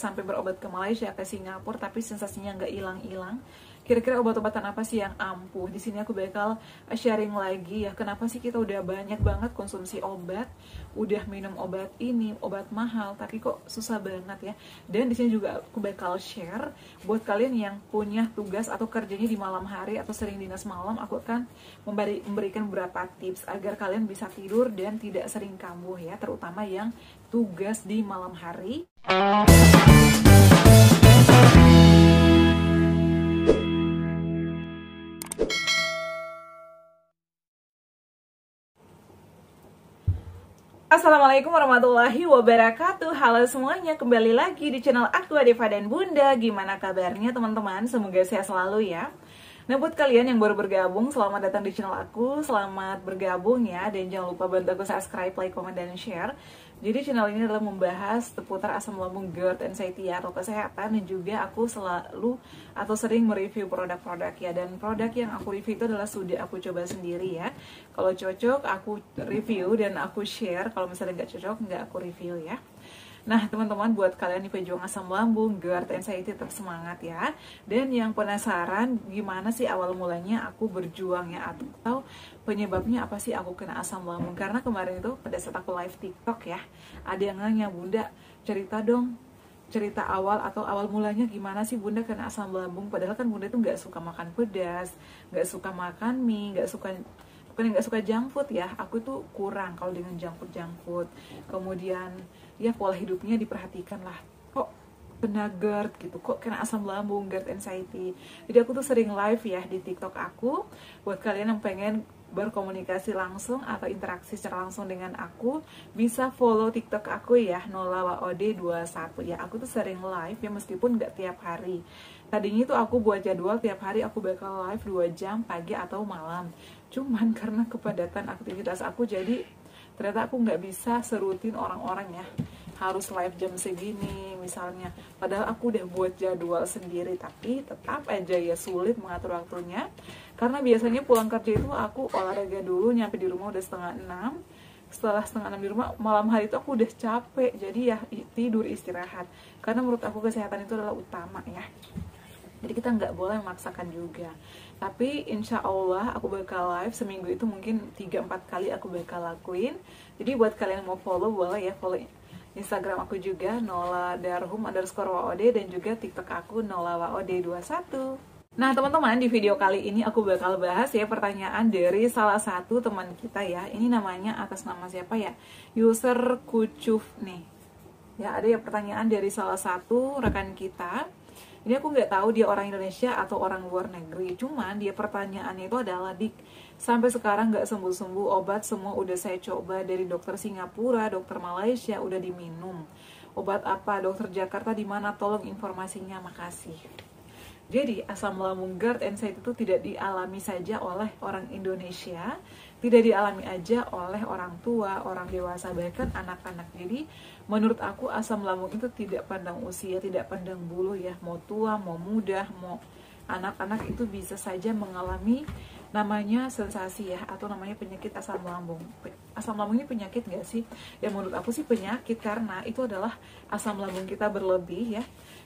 sampai berobat ke Malaysia, ke Singapura, tapi sensasinya nggak hilang-hilang. Kira-kira obat-obatan apa sih yang ampuh? Di sini aku bakal sharing lagi ya, kenapa sih kita udah banyak banget konsumsi obat, udah minum obat ini, obat mahal, tapi kok susah banget ya. Dan di sini juga aku bakal share buat kalian yang punya tugas atau kerjanya di malam hari atau sering dinas malam, aku akan memberikan beberapa tips agar kalian bisa tidur dan tidak sering kambuh ya, terutama yang tugas di malam hari. Assalamualaikum warahmatullahi wabarakatuh. Halo semuanya, kembali lagi di channel aku Adeva dan Bunda. Gimana kabarnya teman-teman? Semoga sehat selalu ya. Nah, buat kalian yang baru bergabung, selamat datang di channel aku. Selamat bergabung ya, dan jangan lupa bantu aku subscribe, like, comment, dan share. Jadi channel ini adalah membahas seputar asam lambung, GERD, anxiety atau kesehatan, dan juga aku selalu atau sering mereview produk-produk ya. Dan produk yang aku review itu adalah sudah aku coba sendiri ya. Kalau cocok aku review dan aku share, kalau misalnya nggak cocok nggak aku review ya. Nah teman-teman, buat kalian di pejuang asam lambung, GERD, anxiety, tetap semangat ya. Dan yang penasaran gimana sih awal mulanya aku berjuang ya, atau penyebabnya apa sih aku kena asam lambung. Karena kemarin itu pada saat aku live TikTok ya, ada yang nanya, Bunda cerita dong, cerita awal atau awal mulanya gimana sih Bunda kena asam lambung. Padahal kan Bunda itu nggak suka makan pedas, nggak suka makan mie, bukan nggak suka junk food ya, aku tuh kurang kalau dengan junk food. Kemudian ya pola hidupnya diperhatikan lah, kok kena GERD gitu, kok kena asam lambung, GERD, anxiety. Jadi aku tuh sering live ya di TikTok aku. Buat kalian yang pengen berkomunikasi langsung atau interaksi secara langsung dengan aku, bisa follow TikTok aku ya, nolawaod21 ya. Aku tuh sering live ya, meskipun nggak tiap hari. Tadinya tuh aku buat jadwal tiap hari aku bakal live 2 jam pagi atau malam. Cuman karena kepadatan aktivitas aku, jadi ternyata aku nggak bisa serutin orang-orang ya, harus live jam segini misalnya. Padahal aku udah buat jadwal sendiri, tapi tetap aja ya sulit mengatur waktunya. Karena biasanya pulang kerja itu aku olahraga dulu, nyampe di rumah udah 5:30. Setelah 5:30 di rumah, malam hari itu aku udah capek, jadi ya tidur, istirahat. Karena menurut aku kesehatan itu adalah utama ya. Jadi kita nggak boleh memaksakan juga. Tapi insya Allah aku bakal live seminggu itu mungkin 3-4 kali aku bakal lakuin. Jadi buat kalian yang mau follow, boleh ya follow Instagram aku juga, noladarhum_waod, dan juga TikTok aku nolawaod21. Nah teman-teman, di video kali ini aku bakal bahas ya pertanyaan dari salah satu teman kita ya. Ini namanya atas nama siapa ya? User Kucuf nih. Ya, ada ya pertanyaan dari salah satu rekan kita. Ini aku nggak tahu dia orang Indonesia atau orang luar negeri. Cuman dia pertanyaannya itu adalah, Dik, sampai sekarang nggak sembuh-sembuh, obat semua udah saya coba dari dokter Singapura, dokter Malaysia, udah diminum. Obat apa? Dokter Jakarta di mana? Tolong informasinya, makasih. Jadi asam lambung, GERD, anxiety itu tidak dialami saja oleh orang Indonesia, tidak dialami aja oleh orang tua, orang dewasa, bahkan anak-anak. Jadi menurut aku asam lambung itu tidak pandang usia, tidak pandang bulu ya, mau tua, mau muda, mau anak-anak itu bisa saja mengalami namanya sensasi ya, atau namanya penyakit asam lambung. Asam lambung ini penyakit nggak sih? Ya menurut aku sih penyakit, karena itu adalah asam lambung kita berlebih ya,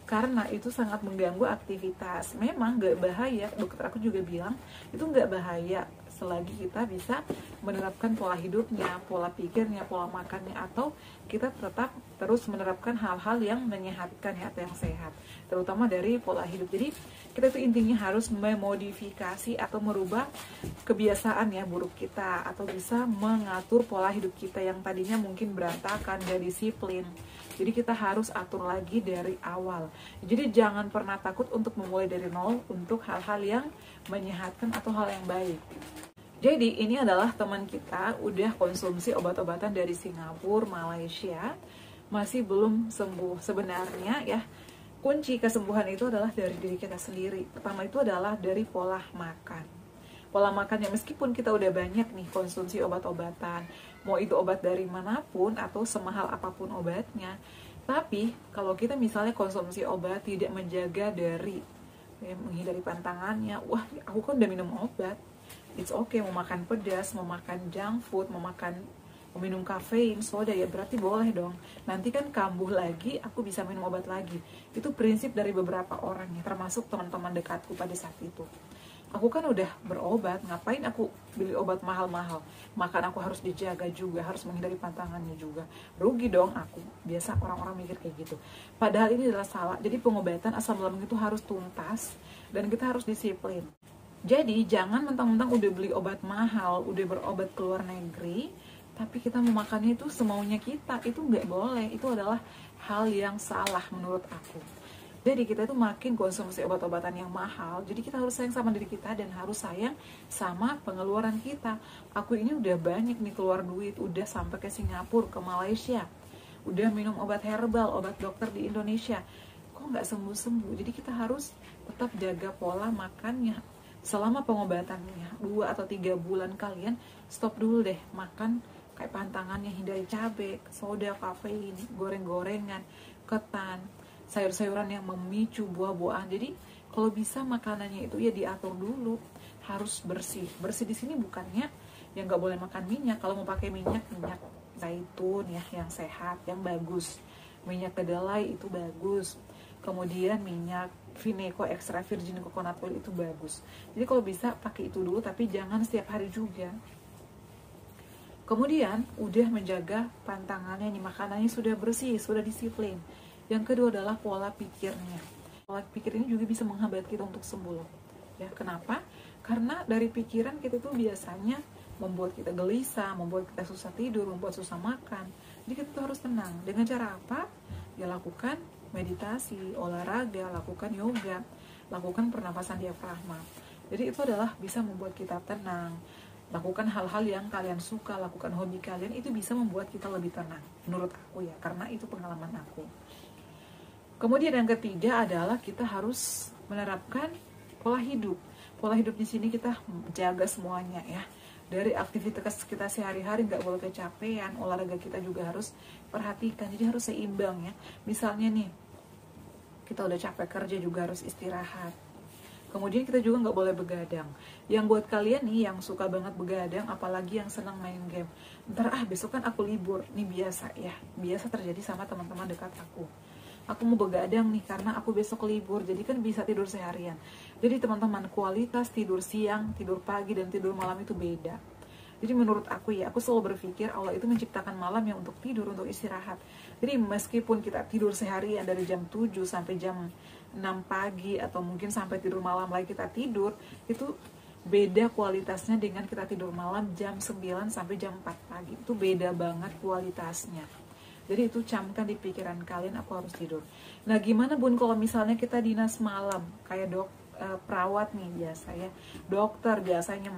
karena itu sangat mengganggu aktivitas. Memang nggak bahaya, dokter aku juga bilang itu nggak bahaya selagi kita bisa menerapkan pola hidupnya, pola pikirnya, pola makannya, atau kita tetap terus menerapkan hal-hal yang menyehatkan ya, atau yang sehat, terutama dari pola hidup. Jadi kita itu intinya harus memodifikasi atau merubah kebiasaan ya buruk kita, atau bisa mengatur pola hidup kita yang tadinya mungkin berantakan, gak disiplin. Jadi kita harus atur lagi dari awal. Jadi jangan pernah takut untuk memulai dari nol untuk hal-hal yang menyehatkan atau hal yang baik. Jadi ini adalah teman kita udah konsumsi obat-obatan dari Singapura, Malaysia, masih belum sembuh. Sebenarnya ya, kunci kesembuhan itu adalah dari diri kita sendiri. Pertama itu adalah dari pola makan. Pola makannya, meskipun kita udah banyak nih konsumsi obat-obatan, mau itu obat dari manapun atau semahal apapun obatnya, tapi kalau kita misalnya konsumsi obat tidak menjaga dari menghindari pantangannya, wah aku kan udah minum obat, it's okay, mau makan pedas, mau makan junk food, mau makan minum kafein, soda, ya berarti boleh dong. Nanti kan kambuh lagi, aku bisa minum obat lagi. Itu prinsip dari beberapa orang ya, termasuk teman-teman dekatku pada saat itu. Aku kan udah berobat, ngapain aku beli obat mahal-mahal? Makan aku harus dijaga juga, harus menghindari pantangannya juga. Rugi dong aku. Biasa orang-orang mikir kayak gitu. Padahal ini adalah salah. Jadi pengobatan asam lambung itu harus tuntas dan kita harus disiplin. Jadi jangan mentang-mentang udah beli obat mahal, udah berobat ke luar negeri, tapi kita mau makannya itu semaunya kita. Itu nggak boleh. Itu adalah hal yang salah menurut aku. Jadi kita itu makin konsumsi obat-obatan yang mahal, jadi kita harus sayang sama diri kita dan harus sayang sama pengeluaran kita. Aku ini udah banyak nih keluar duit, udah sampai ke Singapura, ke Malaysia, udah minum obat herbal, obat dokter di Indonesia, kok nggak sembuh-sembuh. Jadi kita harus tetap jaga pola makannya. Selama pengobatannya 2 atau 3 bulan, kalian stop dulu deh makan kayak pantangannya, hindari cabai, soda, kafein, goreng-gorengan, ketan, sayur-sayuran yang memicu, buah-buahan. Jadi kalau bisa makanannya itu ya diatur dulu, harus bersih. Bersih di sini bukannya yang nggak boleh makan minyak. Kalau mau pakai minyak zaitun ya, yang sehat, yang bagus. Minyak kedelai itu bagus. Kemudian minyak Vineco extra virgin coconut oil itu bagus. Jadi kalau bisa pakai itu dulu, tapi jangan setiap hari juga. Kemudian udah menjaga pantangannya nih, makanannya sudah bersih, sudah disiplin. Yang kedua adalah pola pikirnya. Pola pikir ini juga bisa menghambat kita untuk sembuh loh. Ya, kenapa? Karena dari pikiran kita tuh biasanya membuat kita gelisah, membuat kita susah tidur, membuat susah makan. Jadi kita tuh harus tenang. Dengan cara apa? Ya lakukan meditasi, olahraga, lakukan yoga, lakukan pernapasan diafragma. Jadi itu adalah bisa membuat kita tenang. Lakukan hal-hal yang kalian suka, lakukan hobi kalian, itu bisa membuat kita lebih tenang. Menurut aku ya, karena itu pengalaman aku. Kemudian yang ketiga adalah kita harus menerapkan pola hidup. Pola hidup di sini kita jaga semuanya ya. Dari aktivitas kita sehari-hari nggak boleh kecapean, olahraga kita juga harus perhatikan. Jadi harus seimbang ya. Misalnya nih, kita udah capek kerja juga harus istirahat. Kemudian kita juga nggak boleh begadang. Yang buat kalian nih yang suka banget begadang, apalagi yang senang main game, ntar besok kan aku libur. Ini biasa ya, biasa terjadi sama teman-teman dekat aku. Aku mau begadang nih karena aku besok libur, jadi kan bisa tidur seharian. Jadi teman-teman, kualitas tidur siang, tidur pagi, dan tidur malam itu beda. Jadi menurut aku ya, aku selalu berpikir Allah itu menciptakan malam yang untuk tidur, untuk istirahat. Jadi meskipun kita tidur seharian dari jam 7 sampai jam 6 pagi, atau mungkin sampai tidur malam lagi kita tidur, itu beda kualitasnya dengan kita tidur malam jam 9 sampai jam 4 pagi. Itu beda banget kualitasnya. Jadi itu camkan di pikiran kalian, aku harus tidur. Nah gimana bun kalau misalnya kita dinas malam, kayak perawat nih biasa ya, dokter biasanya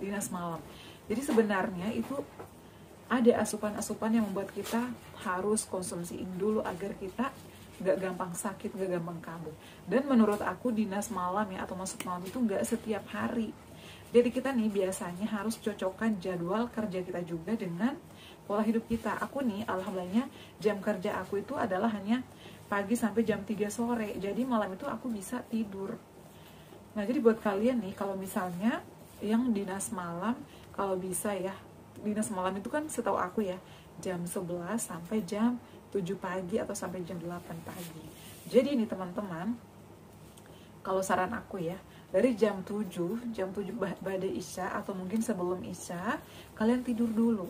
dinas malam. Jadi sebenarnya itu ada asupan-asupan yang membuat kita harus konsumsiin dulu agar kita gak gampang sakit, gak gampang kambuh. Dan menurut aku dinas malam ya, atau masuk malam itu gak setiap hari. Jadi kita nih biasanya harus cocokkan jadwal kerja kita juga dengan pola hidup kita. Aku nih alhamdulillahnya jam kerja aku itu adalah hanya pagi sampai jam 3 sore. Jadi malam itu aku bisa tidur. Nah jadi buat kalian nih, kalau misalnya yang dinas malam, kalau bisa ya, dinas malam itu kan setahu aku ya jam 11 sampai jam 7 pagi atau sampai jam 8 pagi. Jadi ini teman-teman, kalau saran aku ya, dari jam 7 pada Isya atau mungkin sebelum Isya, kalian tidur dulu.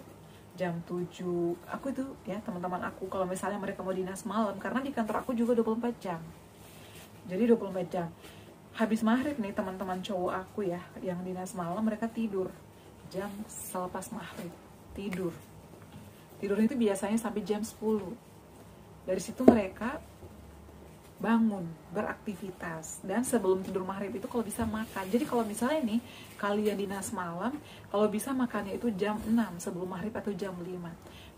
Jam 7, aku itu ya teman-teman aku, kalau misalnya mereka mau dinas malam, karena di kantor aku juga 24 jam. Jadi 24 jam. Habis maghrib nih teman-teman cowok aku ya, yang dinas malam, mereka tidur jam selepas maghrib. Tidur itu biasanya sampai jam 10. Dari situ mereka bangun, beraktivitas, dan sebelum tidur maghrib itu kalau bisa makan. Jadi kalau misalnya nih kalian dinas malam, kalau bisa makannya itu jam 6 sebelum maghrib atau jam 5.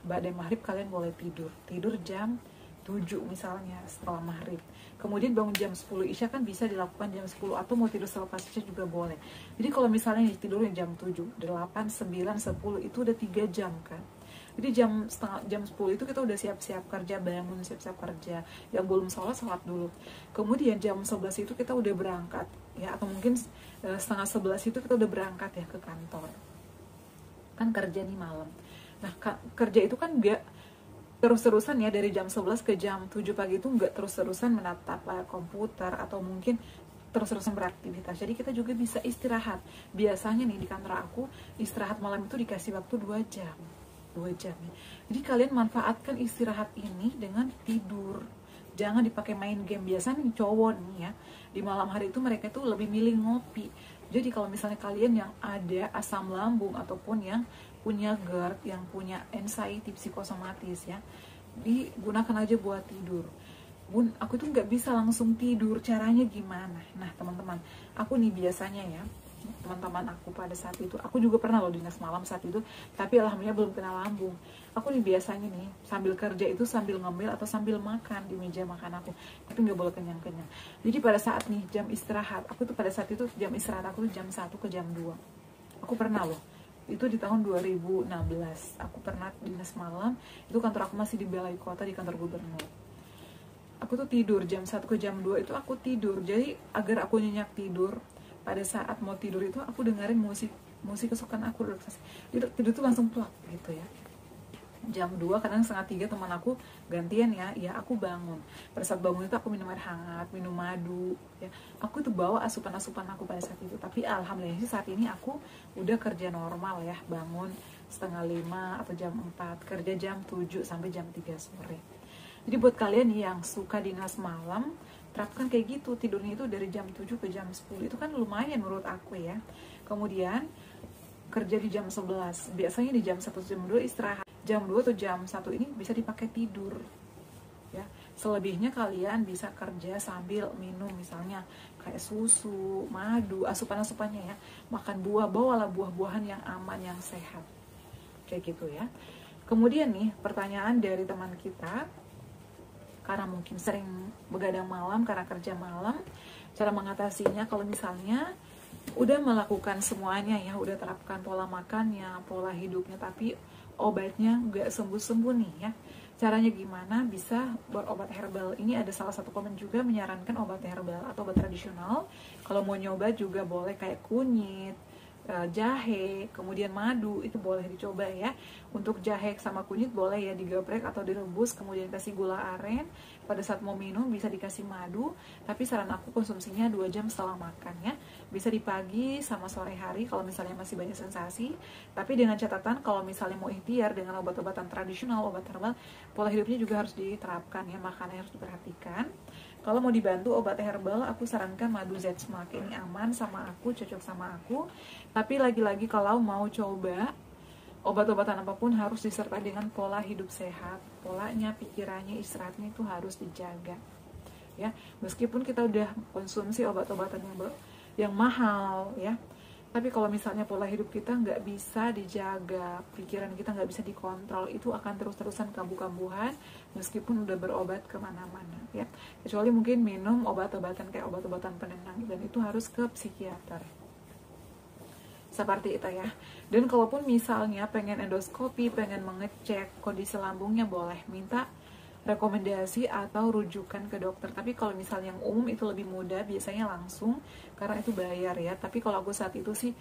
Badai maghrib kalian boleh tidur jam 7 misalnya setelah maghrib. Kemudian bangun jam 10 Isya kan bisa dilakukan jam 10, atau mau tidur selepas Isya juga boleh. Jadi kalau misalnya tidurnya jam 7, 8, 9, 10 itu udah 3 jam kan. Jadi jam 10 itu kita udah siap-siap kerja, bangun siap-siap kerja. Yang belum sholat dulu. Kemudian jam 11 itu kita udah berangkat ya, atau mungkin setengah 11 itu kita udah berangkat ya ke kantor. Kan kerja nih malam. Nah, kerja itu kan nggak terus-terusan ya, dari jam 11 ke jam 7 pagi itu nggak terus-terusan menatap layar komputer atau mungkin terus-terusan beraktivitas. Jadi kita juga bisa istirahat. Biasanya nih di kantor aku, istirahat malam itu dikasih waktu 2 jam. 2 jam ya. Jadi kalian manfaatkan istirahat ini dengan tidur. Jangan dipakai main game. Biasanya nih cowok nih ya, di malam hari itu mereka tuh lebih milih ngopi. Jadi kalau misalnya kalian yang ada asam lambung ataupun yang punya GERD, yang punya anxiety psikosomatis ya, digunakan aja buat tidur. Bun, aku tuh nggak bisa langsung tidur, caranya gimana? Nah teman-teman, aku nih biasanya ya, teman-teman aku pada saat itu, aku juga pernah loh dinas malam saat itu, tapi alhamdulillah belum kena lambung. Aku nih biasanya nih, sambil kerja itu sambil ngemil atau sambil makan di meja makan aku, tapi nggak boleh kenyang-kenyang. Jadi pada saat nih jam istirahat, aku tuh pada saat itu jam istirahat aku tuh jam 1 ke jam 2. Aku pernah loh, itu di tahun 2016, aku pernah dinas malam, itu kantor aku masih di Balai Kota, di kantor gubernur. Aku tuh tidur jam 1 ke jam 2 itu aku tidur. Jadi agar aku nyenyak tidur, pada saat mau tidur itu aku dengerin musik kesukaan aku. Tidur tuh langsung plak gitu ya. Jam 2, kadang setengah 3 teman aku gantian ya aku bangun. Pada saat bangun itu aku minum air hangat, minum madu ya. Aku tuh bawa asupan-asupan aku pada saat itu. Tapi alhamdulillah sih saat ini aku udah kerja normal ya, bangun setengah 5 atau jam 4, kerja jam 7 sampai jam 3 sore. Jadi buat kalian yang suka dinas malam, terapkan kayak gitu, tidurnya itu dari jam 7 ke jam 10, itu kan lumayan menurut aku ya. Kemudian kerja di jam 11, biasanya di jam 1 jam 2 istirahat, jam 2 atau jam 1 ini bisa dipakai tidur ya. Selebihnya kalian bisa kerja sambil minum misalnya kayak susu, madu, asupan-asupannya ya, makan buah, bawalah buah-buahan yang aman, yang sehat kayak gitu ya. Kemudian nih pertanyaan dari teman kita, karena mungkin sering begadang malam karena kerja malam, cara mengatasinya kalau misalnya udah melakukan semuanya ya, udah terapkan pola makannya, pola hidupnya, tapi obatnya nggak sembuh-sembuh nih ya, caranya gimana? Bisa berobat herbal. Ini ada salah satu komen juga menyarankan obat herbal atau obat tradisional. Kalau mau nyoba juga boleh kayak kunyit, jahe, kemudian madu, itu boleh dicoba ya. Untuk jahe sama kunyit boleh ya digeprek atau direbus, kemudian kasih gula aren. Pada saat mau minum bisa dikasih madu, tapi saran aku konsumsinya 2 jam setelah makan ya. Bisa di pagi sama sore hari kalau misalnya masih banyak sensasi. Tapi dengan catatan kalau misalnya mau ikhtiar dengan obat-obatan tradisional, obat herbal, pola hidupnya juga harus diterapkan ya, makannya harus diperhatikan. Kalau mau dibantu obat herbal, aku sarankan madu Z-Smack, ini aman sama aku, cocok sama aku. Tapi lagi-lagi kalau mau coba obat-obatan apapun harus disertai dengan pola hidup sehat. Polanya, pikirannya, istirahatnya itu harus dijaga. Ya, meskipun kita udah konsumsi obat-obatan yang mahal ya, tapi kalau misalnya pola hidup kita nggak bisa dijaga, pikiran kita nggak bisa dikontrol, itu akan terus-terusan kambuh-kambuhan meskipun udah berobat kemana-mana ya. Kecuali mungkin minum obat-obatan kayak obat-obatan penenang, dan itu harus ke psikiater. Seperti itu ya. Dan kalaupun misalnya pengen endoskopi, pengen mengecek kondisi lambungnya, boleh minta rekomendasi atau rujukan ke dokter. Tapi kalau misalnya yang umum itu lebih mudah, biasanya langsung karena itu bayar ya. Tapi kalau aku saat itu sih,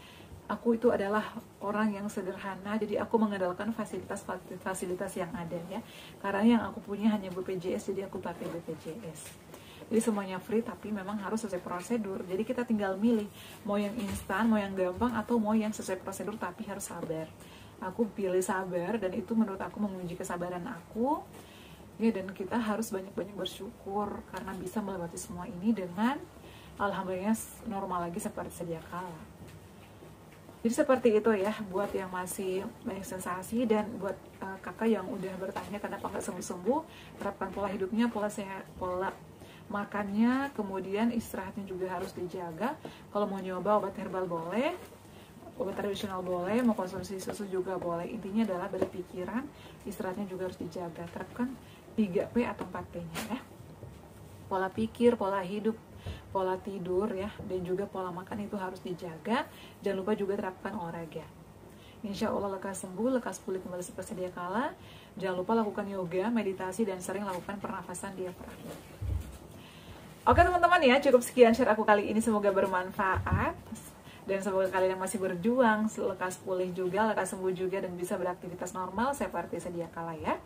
aku itu adalah orang yang sederhana, jadi aku mengandalkan fasilitas yang ada ya. Karena yang aku punya hanya BPJS, jadi aku pakai BPJS. Jadi semuanya free, tapi memang harus sesuai prosedur. Jadi kita tinggal milih mau yang instan, mau yang gampang, atau mau yang sesuai prosedur tapi harus sabar. Aku pilih sabar, dan itu menurut aku menguji kesabaran aku. Ya, dan kita harus banyak-banyak bersyukur karena bisa melewati semua ini dengan alhamdulillah normal lagi seperti sedia kala. Jadi seperti itu ya, buat yang masih banyak sensasi, dan buat kakak yang udah bertanya kenapa nggak sembuh-sembuh, terapkan pola hidupnya, pola sehat, pola makannya, kemudian istirahatnya juga harus dijaga. Kalau mau nyoba obat herbal boleh, obat tradisional boleh, mau konsumsi susu juga boleh. Intinya adalah berpikiran, istirahatnya juga harus dijaga. Terapkan 3P atau 4P-nya ya. Pola pikir, pola hidup, pola tidur ya, dan juga pola makan itu harus dijaga. Jangan lupa juga terapkan olahraga. Insya Allah lekas sembuh, lekas pulih kembali seperti sedia kala. Jangan lupa lakukan yoga, meditasi, dan sering lakukan pernafasan diafragma. Oke teman-teman ya, cukup sekian share aku kali ini, semoga bermanfaat. Dan semoga kalian yang masih berjuang lekas pulih juga, lekas sembuh juga, dan bisa beraktivitas normal seperti sedia kala ya.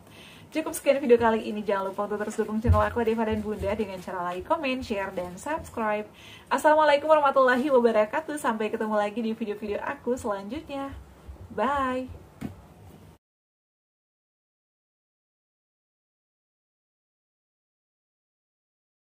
Cukup sekian video kali ini. Jangan lupa untuk terus dukung channel aku Deva dan Bunda dengan cara like, comment, share, dan subscribe. Assalamualaikum warahmatullahi wabarakatuh. Sampai ketemu lagi di video-video aku selanjutnya. Bye.